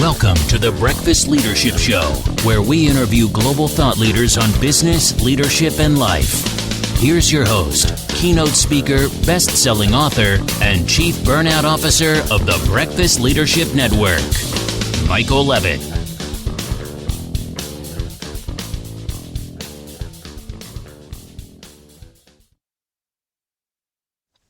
Welcome to the Breakfast Leadership Show, where we interview global thought leaders on business, leadership, and life. Here's your host, keynote speaker, best-selling author, and chief burnout officer of the Breakfast Leadership Network, Michael Levitt.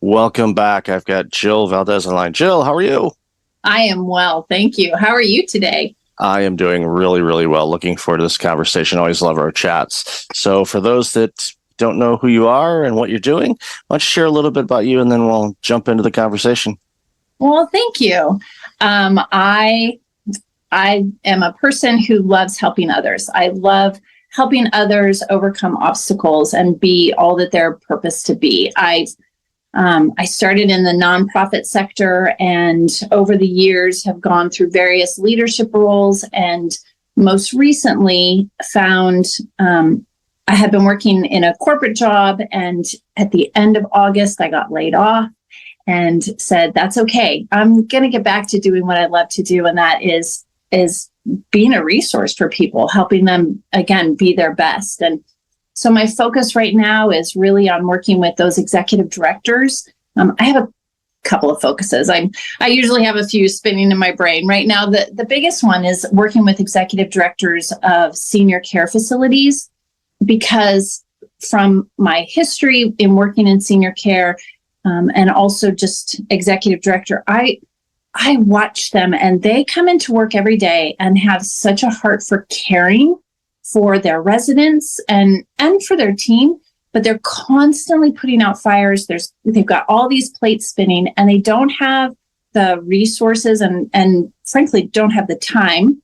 Welcome back. I've got Jill Valdez on the line. Jill, how are you? I am well, thank you. How are you today? I am doing really, really well. Looking forward to this conversation. Always love our chats. So for those that don't know who you are and what you're doing, why don't you share a little bit about you and then we'll jump into the conversation. Well, thank you. I am a person who loves helping others. I love helping others overcome obstacles and be all that they're purposed to be. I started in the nonprofit sector and over the years have gone through various leadership roles and most recently found I had been working in a corporate job, and at the end of August, I got laid off and said, that's okay. I'm going to get back to doing what I love to do. And that is being a resource for people, helping them, again, be their best. And so my focus right now is really on working with those executive directors. I have a couple of focuses. I usually have a few spinning in my brain. Right now, the biggest one is working with executive directors of senior care facilities, because from my history in working in senior care and also just executive director, I watch them and they come into work every day and have such a heart for caring for their residents and for their team, but they're constantly putting out fires. They've got all these plates spinning and they don't have the resources and frankly don't have the time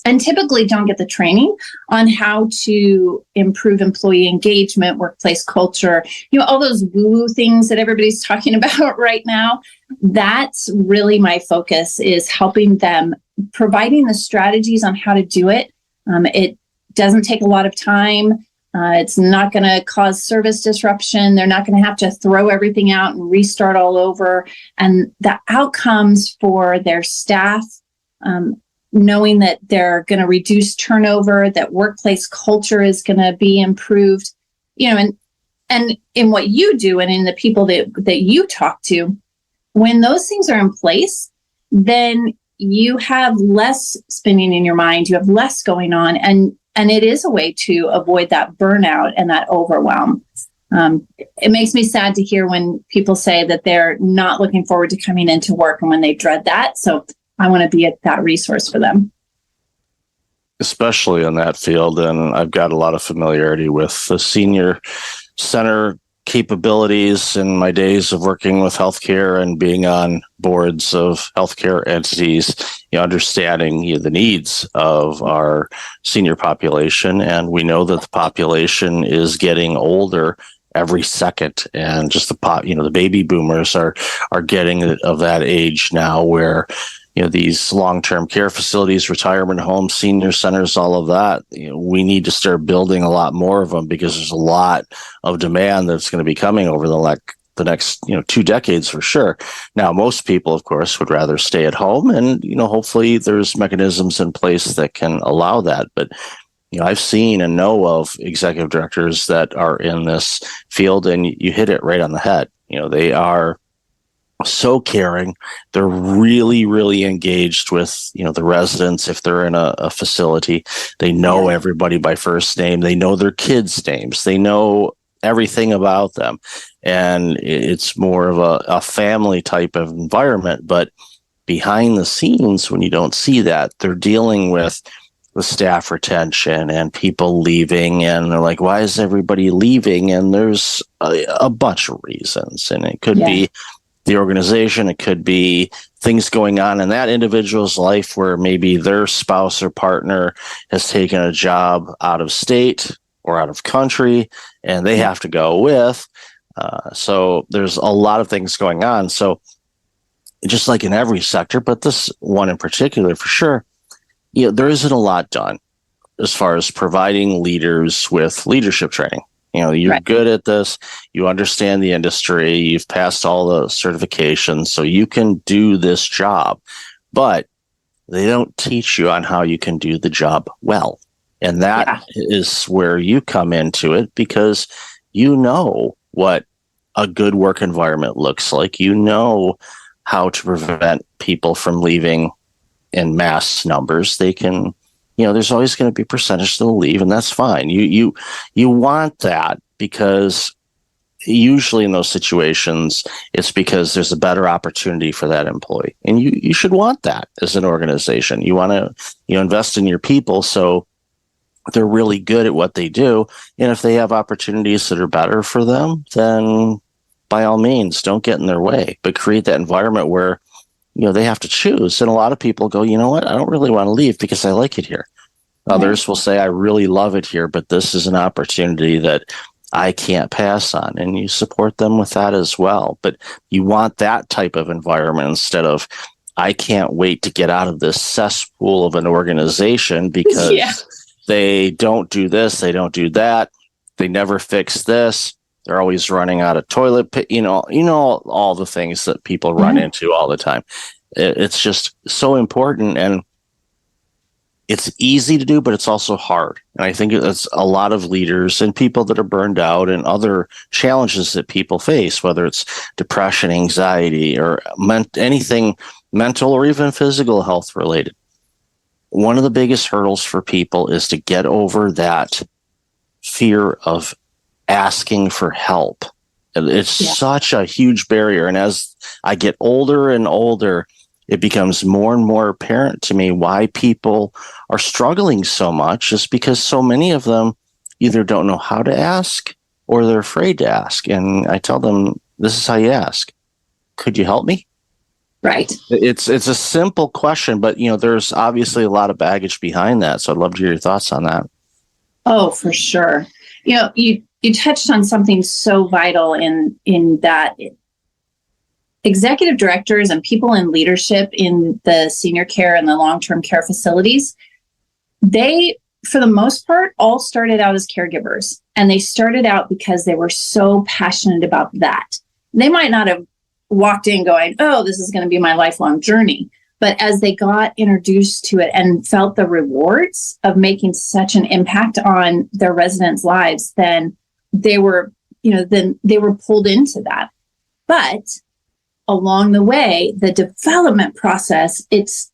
and typically don't get the training on how to improve employee engagement, workplace culture, all those woo-woo things that everybody's talking about right now. That's really my focus, is helping them, providing the strategies on how to do it. It doesn't take a lot of time. It's not going to cause service disruption. They're not going to have to throw everything out and restart all over. And the outcomes for their staff, knowing that they're going to reduce turnover, that workplace culture is going to be improved, and in what you do and in the people that you talk to, when those things are in place, then you have less spinning in your mind, you have less going on, and it is a way to avoid that burnout and that overwhelm. It makes me sad to hear when people say that they're not looking forward to coming into work and when they dread that. So I want to be that resource for them. Especially in that field. And I've got a lot of familiarity with the senior center capabilities in my days of working with healthcare and being on boards of healthcare entities, understanding the needs of our senior population. And we know that the population is getting older every second, and just the baby boomers are getting of that age now where these long-term care facilities, retirement homes, senior centers, all of that, we need to start building a lot more of them, because there's a lot of demand that's going to be coming over the next 2 decades for sure. Now, most people, of course, would rather stay at home, and hopefully there's mechanisms in place that can allow that. But I've seen and know of executive directors that are in this field, and you hit it right on the head. They are so caring. They're really, really engaged with, the residents. If they're in a facility, they know everybody by first name. They know their kids' names. They know everything about them. And it's more of a family type of environment. But behind the scenes, when you don't see that, they're dealing with the staff retention and people leaving, and they're like, why is everybody leaving? And there's a bunch of reasons. And it could be the organization, it could be things going on in that individual's life where maybe their spouse or partner has taken a job out of state or out of country and they have to go with. So there's a lot of things going on. So just like in every sector, but this one in particular for sure, there isn't a lot done as far as providing leaders with leadership training. You're good at this. You understand the industry. You've passed all the certifications, so you can do this job. But they don't teach you on how you can do the job well. And that is where you come into it, because you know what a good work environment looks like. You know how to prevent people from leaving in mass numbers. They can, there's always going to be a percentage that'll leave, and that's fine. You want that, because usually in those situations, it's because there's a better opportunity for that employee. And you should want that as an organization. You want to, invest in your people so they're really good at what they do. And if they have opportunities that are better for them, then by all means, don't get in their way, but create that environment where, they have to choose. And a lot of people go, you know what, I don't really want to leave because I like it here. Others will say, I really love it here, but this is an opportunity that I can't pass on. And you support them with that as well. But you want that type of environment instead of, I can't wait to get out of this cesspool of an organization because they don't do this, they don't do that, they never fix this. They're always running out of toilet paper, all the things that people run into all the time. It's just so important, and it's easy to do, but it's also hard. And I think it's a lot of leaders and people that are burned out and other challenges that people face, whether it's depression, anxiety, or anything mental or even physical health related. One of the biggest hurdles for people is to get over that fear of asking for help. It's such a huge barrier. And as I get older and older, it becomes more and more apparent to me why people are struggling so much, is because so many of them either don't know how to ask or they're afraid to ask. And I tell them, this is how you ask. Could you help me? Right. It's a simple question, but there's obviously a lot of baggage behind that. So I'd love to hear your thoughts on that. Oh, for sure. You touched on something so vital in that executive directors and people in leadership in the senior care and the long-term care facilities, they, for the most part, all started out as caregivers. And they started out because they were so passionate about that. They might not have walked in going, oh, this is going to be my lifelong journey. But as they got introduced to it and felt the rewards of making such an impact on their residents' lives, then they were pulled into that. But along the way, the development process, it's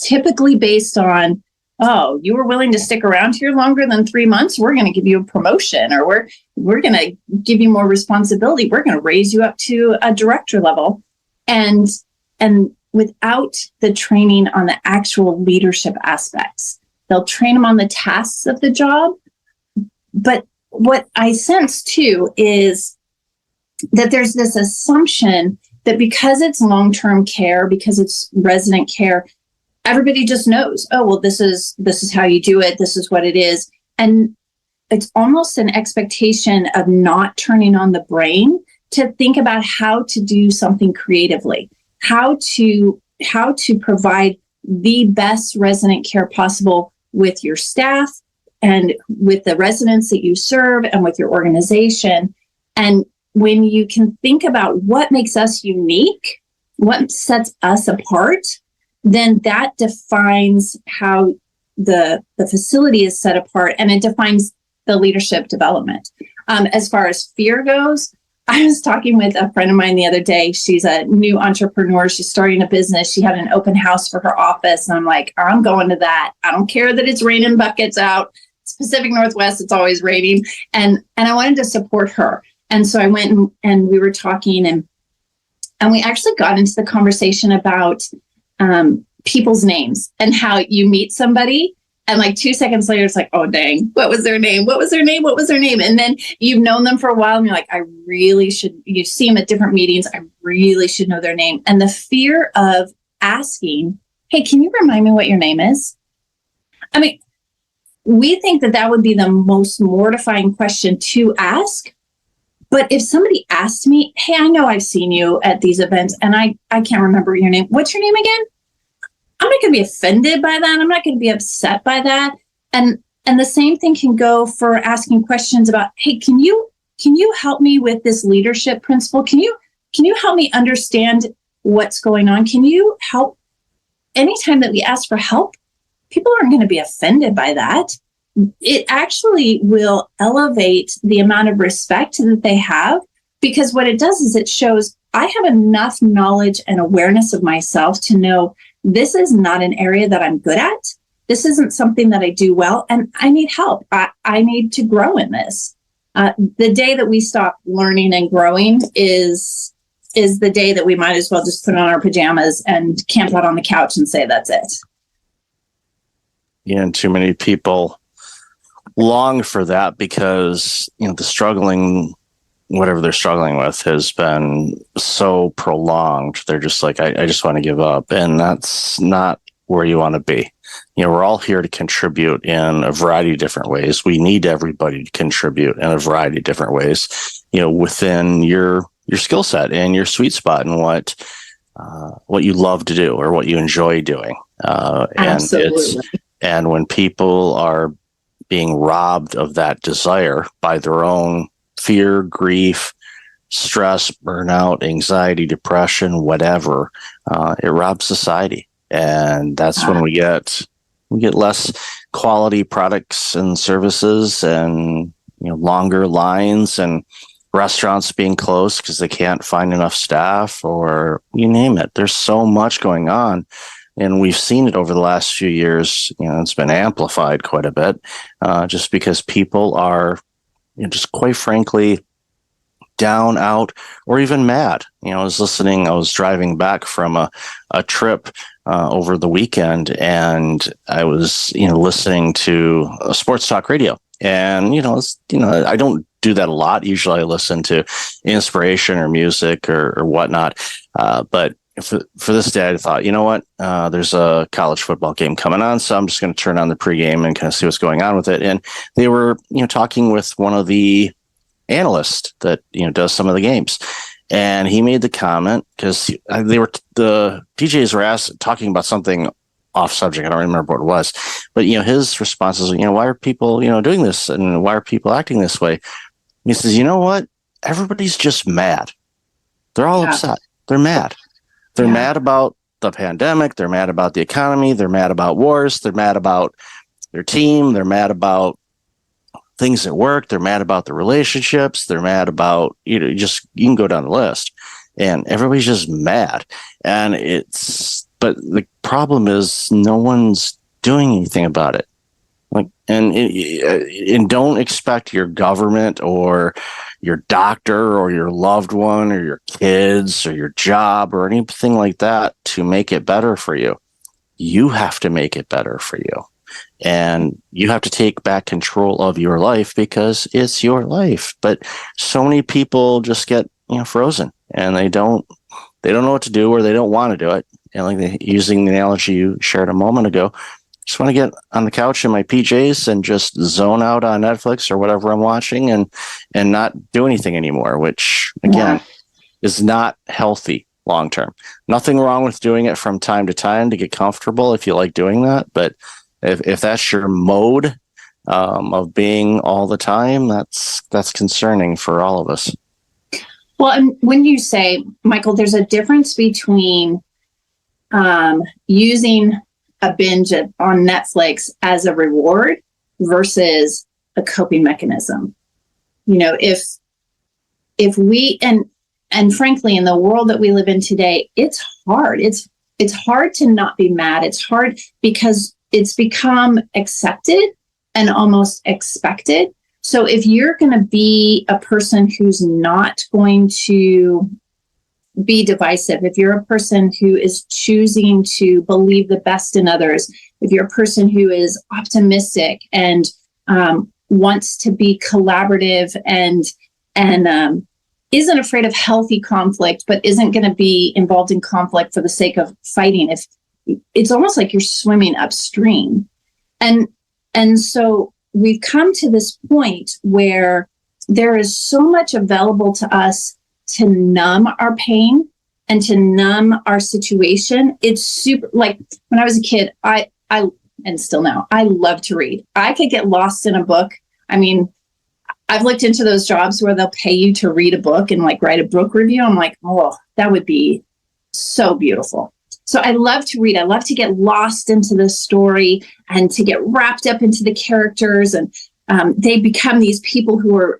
typically based on, oh, you were willing to stick around here longer than 3 months, we're going to give you a promotion, or we're going to give you more responsibility. We're going to raise you up to a director level. And without the training on the actual leadership aspects, they'll train them on the tasks of the job. But what I sense too is that there's this assumption that because it's long-term care, because it's resident care, everybody just knows, oh, well, this is how you do it. This is what it is. And it's almost an expectation of not turning on the brain to think about how to do something creatively, how to provide the best resident care possible with your staff and with the residents that you serve and with your organization. And when you can think about what makes us unique, what sets us apart, then that defines how the facility is set apart, and it defines the leadership development. As far as fear goes, I was talking with a friend of mine the other day. She's a new entrepreneur. She's starting a business. She had an open house for her office. And I'm like, I'm going to that. I don't care that it's raining buckets out. It's Pacific Northwest. It's always raining. And I wanted to support her. And so I went and we were talking, and we actually got into the conversation about people's names and how you meet somebody. And like 2 seconds later, it's like, oh, dang, what was their name? What was their name? What was their name? And then you've known them for a while and you're like, I really should, you see them at different meetings. I really should know their name. And the fear of asking, hey, can you remind me what your name is? I mean, we think that would be the most mortifying question to ask. But if somebody asked me, hey, I know I've seen you at these events and I can't remember your name. What's your name again? I'm not going to be offended by that. I'm not going to be upset by that. And the same thing can go for asking questions about, hey, can you help me with this leadership principle? Can you help me understand what's going on? Can you help anytime that we ask for help, people aren't going to be offended by that. It actually will elevate the amount of respect that they have, because what it does is it shows I have enough knowledge and awareness of myself to know this is not an area that I'm good at. This isn't something that I do well, and I need help. I need to grow in this. The day that we stop learning and growing is the day that we might as well just put on our pajamas and camp out on the couch and say that's it. Yeah, and too many people long for that because, the struggling, whatever they're struggling with, has been so prolonged. They're just like, I just want to give up. And that's not where you want to be. We're all here to contribute in a variety of different ways. We need everybody to contribute in a variety of different ways, within your skill set and your sweet spot and what you love to do or what you enjoy doing. Absolutely. And when people are being robbed of that desire by their own fear, grief, stress, burnout, anxiety, depression, whatever, it robs society. And that's when we get less quality products and services, and longer lines, and restaurants being closed because they can't find enough staff, or you name it. There's so much going on. And we've seen it over the last few years. It's been amplified quite a bit, just because people are, just quite frankly, down, out, or even mad. I was driving back from a trip over the weekend, and I was, listening to a sports talk radio. And, I don't do that a lot. Usually I listen to inspiration or music or whatnot. But for this day, I thought, there's a college football game coming on, so I'm just going to turn on the pregame and kind of see what's going on with it. And they were, talking with one of the analysts that, does some of the games. And he made the comment, because the PJs were talking about something off subject. I don't remember what it was, but, his response is, why are people, doing this? And why are people acting this way? And he says, you know what? Everybody's just mad. They're all upset. They're mad. They're mad about the pandemic. They're mad about the economy. They're mad about wars. They're mad about their team. They're mad about things at work. They're mad about the relationships. They're mad about, you can go down the list, and everybody's just mad. And but the problem is no one's doing anything about it. And don't expect your government or your doctor or your loved one or your kids or your job or anything like that to make it better for you. You have to make it better for you. And you have to take back control of your life, because it's your life. But so many people just get, frozen, and they don't know what to do, or they don't want to do it. And using the analogy you shared a moment ago, just want to get on the couch in my PJs and just zone out on Netflix or whatever I'm watching, and not do anything anymore, which again is not healthy long term. Nothing wrong with doing it from time to time to get comfortable if you like doing that. But if that's your mode of being all the time, that's concerning for all of us. Well, and when you say, Michael, there's a difference between using a binge on Netflix as a reward versus a coping mechanism. If we, and frankly, in the world that we live in today, it's hard. It's hard to not be mad. It's hard because it's become accepted and almost expected. So if you're going to be a person who's not going to be divisive, if you're a person who is choosing to believe the best in others, if you're a person who is optimistic and wants to be collaborative and isn't afraid of healthy conflict, but isn't going to be involved in conflict for the sake of fighting, if it's almost like you're swimming upstream. And so we've come to this point where there is so much available to us to numb our pain and to numb our situation. It's super, like when I was a kid, I and still now, I love to read. I could get lost in a book. I mean, I've looked into those jobs where they'll pay you to read a book and write a book review. I'm like, oh, that would be so beautiful. So I love to read. I love to get lost into the story and to get wrapped up into the characters. And they become these people who are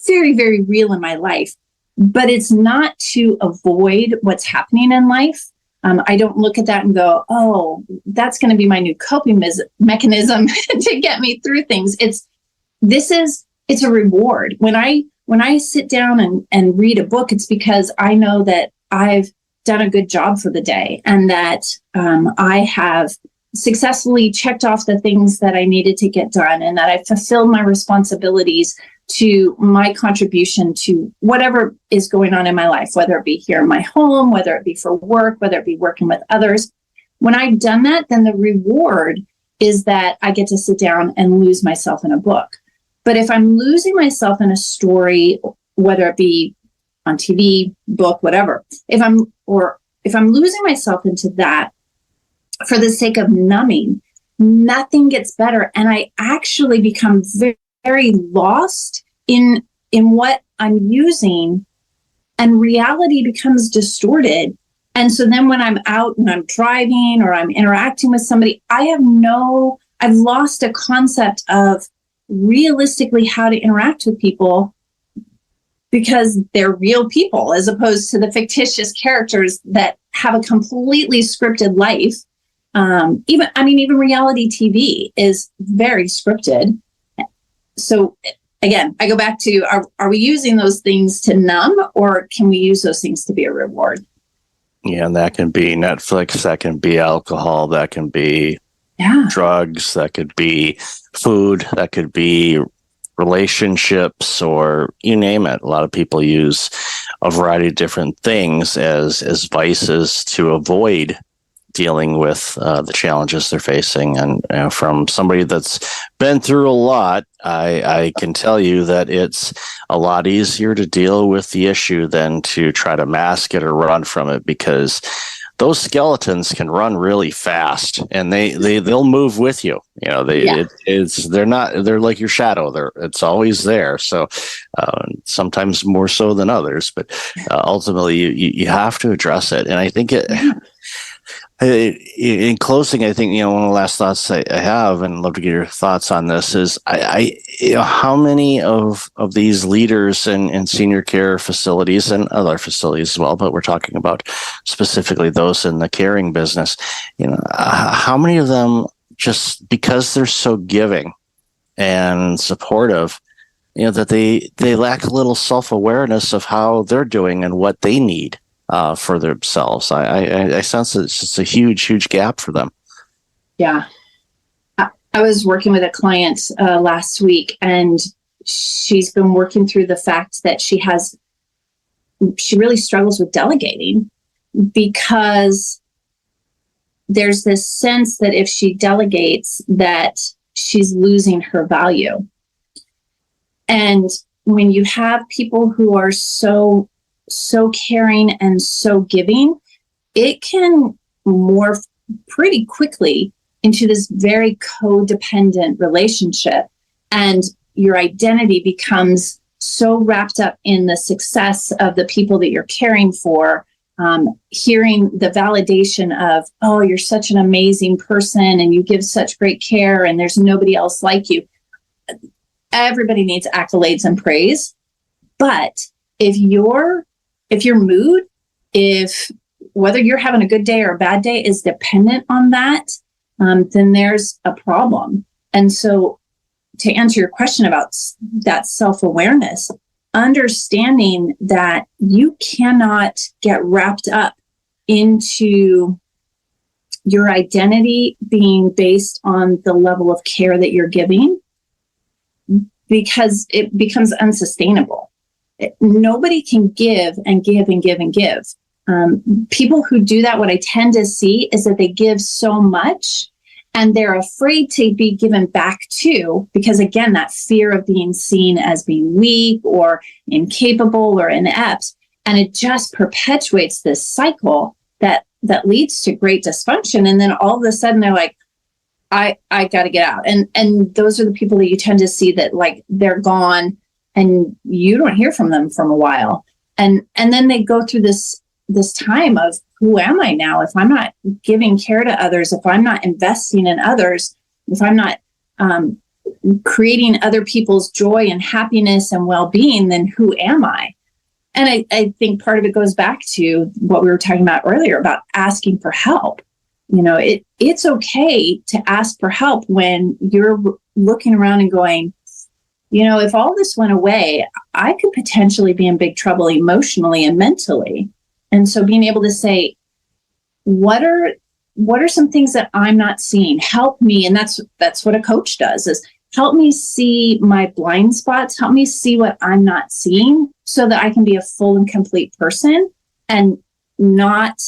very, very real in my life. But it's not to avoid what's happening in life. I don't look at that and go, oh, that's going to be my new coping mechanism to get me through things. It's a reward. When I sit down and read a book, it's because I know that I've done a good job for the day and that I have successfully checked off the things that I needed to get done and that I fulfilled my responsibilities to my contribution to whatever is going on in my life, whether it be here in my home, whether it be for work, whether it be working with others. When I've done that, then the reward is that I get to sit down and lose myself in a book. But if I'm losing myself in a story, whether it be on TV, book, whatever, if I'm losing myself into that for the sake of numbing, nothing gets better. And I actually become very, very lost in what I'm using, and reality becomes distorted. And so then when I'm out and I'm driving or I'm interacting with somebody, I've lost a concept of realistically how to interact with people, because they're real people as opposed to the fictitious characters that have a completely scripted life. Even reality TV is very scripted. So again, I go back to, are we using those things to numb, or can we use those things to be a reward? Yeah, and that can be Netflix, that can be alcohol, that can be drugs, that could be food, that could be relationships, or you name it. A lot of people use a variety of different things as vices to avoid dealing with the challenges they're facing. And from somebody that's been through a lot, I can tell you that it's a lot easier to deal with the issue than to try to mask it or run from it, because those skeletons can run really fast, and they'll move with you. They're like your shadow. It's always there. So sometimes more so than others, but ultimately you have to address it. And I think in closing, I think, one of the last thoughts I have, and I'd love to get your thoughts on this, is how many of these leaders in senior care facilities and other facilities as well, but we're talking about specifically those in the caring business, how many of them, just because they're so giving and supportive, that they lack a little self-awareness of how they're doing and what they need for themselves. I sense that it's just a huge gap for them. Yeah. I was working with a client last week, and she's been working through the fact that she really struggles with delegating, because there's this sense that if she delegates, that she's losing her value. And when you have people who are so caring and so giving, it can morph pretty quickly into this very codependent relationship. And your identity becomes so wrapped up in the success of the people that you're caring for, hearing the validation of, oh, you're such an amazing person and you give such great care and there's nobody else like you. Everybody needs accolades and praise. But if your mood, whether you're having a good day or a bad day is dependent on that, then there's a problem. And so to answer your question about that self-awareness, understanding that you cannot get wrapped up into your identity being based on the level of care that you're giving, because it becomes unsustainable. Nobody can give and give and give and give. People who do that, what I tend to see is that they give so much and they're afraid to be given back to, because again, that fear of being seen as being weak or incapable or inept. And it just perpetuates this cycle that leads to great dysfunction. And then all of a sudden they're like, I got to get out. And those are the people that you tend to see that like they're gone and you don't hear from them from a while. And then they go through this time of who am I now? If I'm not giving care to others, if I'm not investing in others, if I'm not creating other people's joy and happiness and well-being, then who am I? And I think part of it goes back to what we were talking about earlier about asking for help. It's okay to ask for help when you're looking around and going, if all this went away, I could potentially be in big trouble emotionally and mentally. And so being able to say, what are some things that I'm not seeing? Help me. And that's what a coach does, is help me see my blind spots. Help me see what I'm not seeing so that I can be a full and complete person and not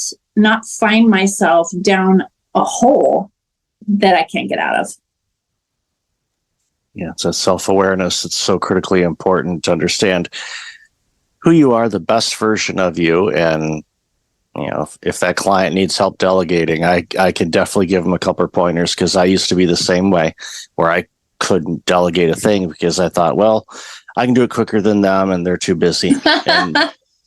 find myself down a hole that I can't get out of. Yeah, it's a self-awareness. It's so critically important to understand who you are, the best version of you. And, if that client needs help delegating, I can definitely give them a couple of pointers, because I used to be the same way, where I couldn't delegate a thing because I thought, well, I can do it quicker than them and they're too busy.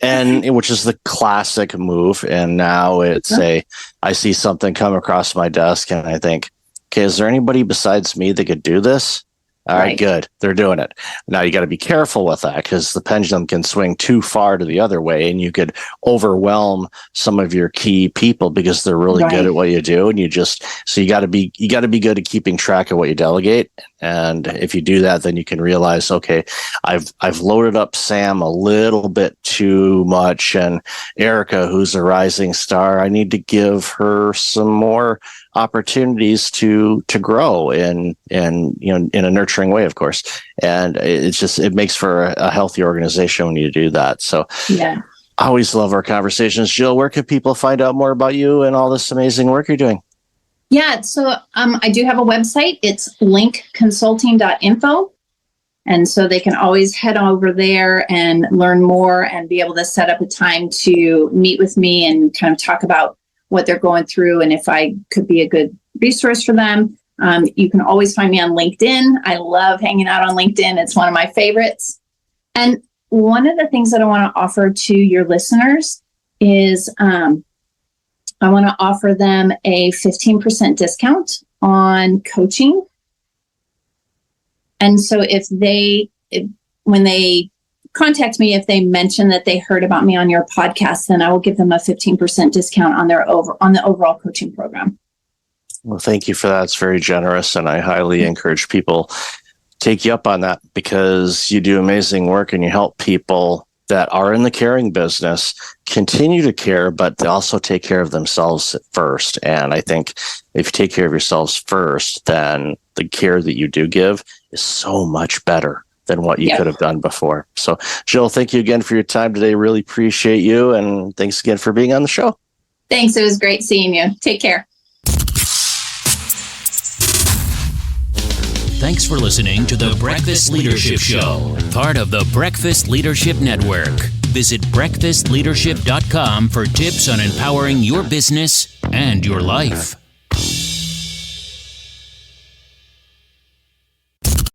And which is the classic move. And now I see something come across my desk and I think, okay, is there anybody besides me that could do this? All right, good. They're doing it. Now you got to be careful with that, because the pendulum can swing too far to the other way and you could overwhelm some of your key people because they're really good at what you do. And you got to be good at keeping track of what you delegate. And if you do that, then you can realize, okay, I've loaded up Sam a little bit too much, and Erica, who's a rising star, I need to give her some more opportunities to grow in a nurturing way, of course. And it makes for a healthy organization when you do that. So yeah, I always love our conversations. Jill, where can people find out more about you and all this amazing work you're doing? Yeah, so I do have a website. It's linkconsulting.info. And so they can always head over there and learn more and be able to set up a time to meet with me and kind of talk about what they're going through and if I could be a good resource for them. You can always find me on LinkedIn. I love hanging out on LinkedIn. It's one of my favorites. And one of the things that I want to offer to your listeners is I want to offer them a 15% discount on coaching. And so when they contact me, if they mention that they heard about me on your podcast, then I will give them a 15% discount on the overall coaching program. Well, thank you for that. It's very generous. And I highly encourage people take you up on that, because you do amazing work and you help people that are in the caring business continue to care, but they also take care of themselves first. And I think if you take care of yourselves first, then the care that you do give is so much better than what you could have done before. So, Jill, thank you again for your time today. Really appreciate you. And thanks again for being on the show. Thanks. It was great seeing you. Take care. Thanks for listening to the Breakfast Leadership Show, part of the Breakfast Leadership Network. Visit breakfastleadership.com for tips on empowering your business and your life.